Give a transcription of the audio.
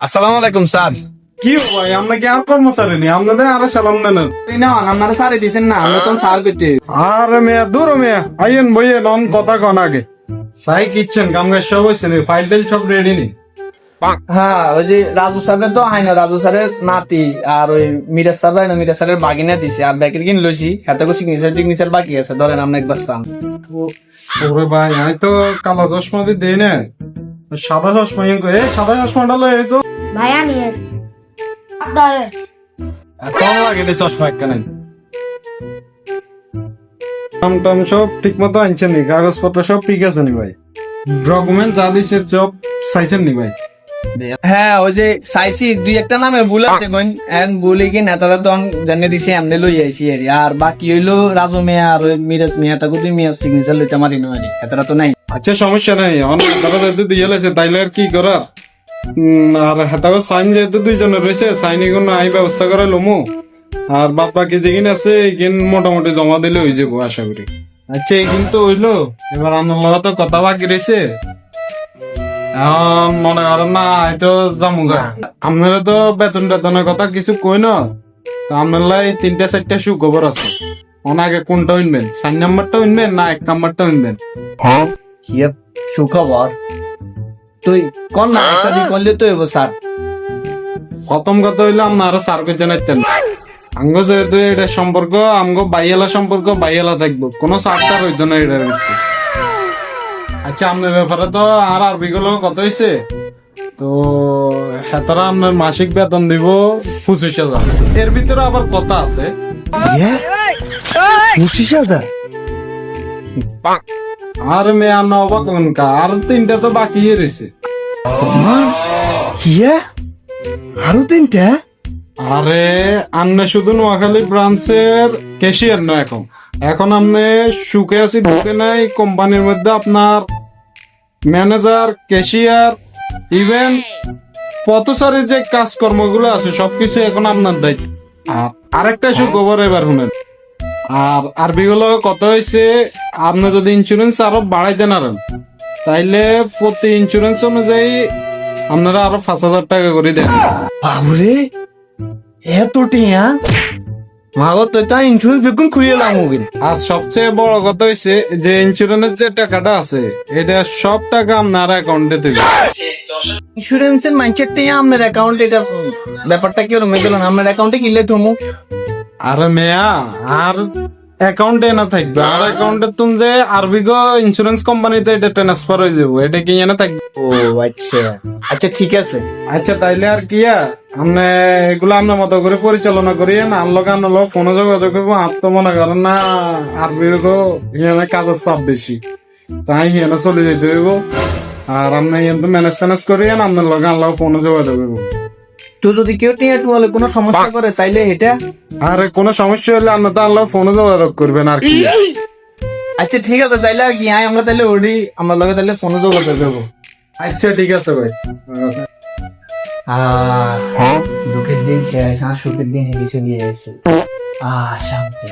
আসসালামু আলাইকুম স্যার। কি ভাই আমরা কি আর কর্মচারী নি আপনাদের আরো সালাম দেন না আপনারা স্যার দিছেন না, আমরা তো স্যার করতে। আরে মেয়া দূর মেয়া আইয়েন বইয়েন অন কথা কন আগে সাই কিচ্ছেন কামগার সব হয়েছে নি ফাইল টাইল সব রেডি নি হ্যাঁ, ওই যে রাজু স্যারের তো হয় না, রাজু স্যারের নাতি আর ওই মিরাজ স্যার হয় না, মিরাজ স্যারের বাগিনা দিছে আর ব্যাকের কিন লইছি, হাতে করে সিগনেচার বাকি আছে, ধরেন আপনি একবার চান। ওরে ভাই আমি তো কালা চশমা দিয়ে দেই না সাদা চশমা ইয়ে করে সাদা চশমাটা লয় এই তো ভাইয়া নিয়ে আপনার এত লাগে রে চশমা একখানে টাম টাম সব ঠিক মতো আনছেন নি কাগজপত্র সব ঠিক আছে নি ভাই ডকুমেন্ট যা দিছে সব চাইছেন নি ভাই হ্যাঁ, ওই যে চাইছি দুই একটা নামে ভুল আছে গন, এন্ড ভুলে কি নেতারা তো জানিয়ে দিছে, এমনি লই আইছি আর বাকি হইলো রাজু মিয়া আর ওই মিরাজ মিয়া তাকে দুই মিয়া সিগনেচার লইতে মারি নয়, এতটা তো নাই। আচ্ছা সমস্যা নাই অনেক তারা যেহেতু দিয়ে লেছে তাইলে আর কি করার আর হেতাও সাইন যেহেতু দুইজনে রয়েছে সাইন এগুলো আই ব্যবস্থা করে লমু আর বাদ বাকি যেদিন আছে এইখান মোটামুটি জমা দিলে হয়ে যাবো আশা করি। আচ্ছা এই কিন্তু হইলো এবার আমার লগে তো কথা বাকি রয়েছে এখন মনে করেন না হয়তো জামুগা আপনারা তো বেতন টেতনের কথা কিছু কই না তো আপনার লাই 3-4টা সুখবর আছে ওনাকে কোনটা উঠবেন 4 নাম্বারটা উঠবেন না 1 নাম্বারটা উঠবেন কি সুখবর তুই কোন না একটা দিন করলে তো হইব স্যার। প্রথম কথা হইলো আপনারা সার করতে নাইতেন আঙ্গ যেহেতু এটা সম্পর্ক আমগো বাইয়েলা সম্পর্ক বাইয়েলা থাকবো কোনো সারটার হইতো না এটার ভিতরে। আচ্ছা আপনার ব্যাপারে তো আর আরবি গুলো কত হয়েছে তো হেতারা আপনার মাসিক বেতন দিব 25,000 এর ভিতরে আবার কথা আছে 25,000? আর মেয়ে আনা অবাক হন কা আর 3টা তো বাকি রয়েছে আরো 3টা? আরে আপনি শুধু নোয়াখালী ব্রাঞ্চের ক্যাশিয়ার নয় এখন এখন আপনি সুখে আছি ঢুকে নাই কোম্পানির মধ্যে আপনার ম্যানেজার ক্যাশিয়ার ইভেন পথচারীর যে কাজকর্মগুলো আছে সবকিছু এখন আপনার দায়িত্ব। আর আরেকটা সুখবর এবার শুনেন আর আরবি গুলো কত হয়েছে আপনি যদি ইন্স্যুরেন্স আরো বাড়াইতে নারেন তাইলে প্রতি ইন্স্যুরেন্স অনুযায়ী আপনারা আরো 5,000 টাকা করে দেন। বাবুরে এত টিয়া মাগো তো তা ইন্স্যুরেন্স বেকুন খুলিয়ে লাম আর সবচেয়ে বড় কথা হয়েছে যে ইন্স্যুরেন্সের যে টাকাটা আছে এটা সব টাকা আপনার অ্যাকাউন্টে দেবে। ইন্স্যুরেন্সের মাইন্ডসেট টিয়া আপনার অ্যাকাউন্টে, এটা ব্যাপারটা কি রকম গেল আপনার অ্যাকাউন্টে কিনলে থমু আরে মেয়া আর অ্যাকাউন্টে না থাকবে আর অ্যাকাউন্টে তুমি যে আরবিগো ইন্স্যুরেন্স কোম্পানিতে এটা ট্রান্সফার হয়ে যাবো এটা কি এনে থাকবে। ও আচ্ছা আচ্ছা ঠিক আছে। আচ্ছা তাইলে আর কি আপনি এগুলো আপনার মতো করে পরিচালনা করিয়েন আনলো ফোনে যোগাযোগ করবো আর তো মনে করেন না আরবিগো এখানে কাজের চাপ বেশি তাই এখানে চলে যেতে হইব আর আপনি কিন্তু ম্যানেজ ট্যানেজ করিয়েন আপনার লগে আনলো ফোনে যোগাযোগ করবো। তো যদি কেউ টিয়া টুয়ালে কোনো সমস্যা করে তাইলে এটা আরে কোনো সমস্যা হলে আপনি তো আনলো ফোনে যোগাযোগ করবেন আর কি। আচ্ছা ঠিক আছে তাইলে আর কি আমরা তাইলে ওডি আমার লগে তাইলে ফোনে যোগাযোগ করবো। আচ্ছা ঠিক আছে ভাই। দুঃখের দিন শেষ আর সুখের দিন হেসে গিয়েছে। শান্তি।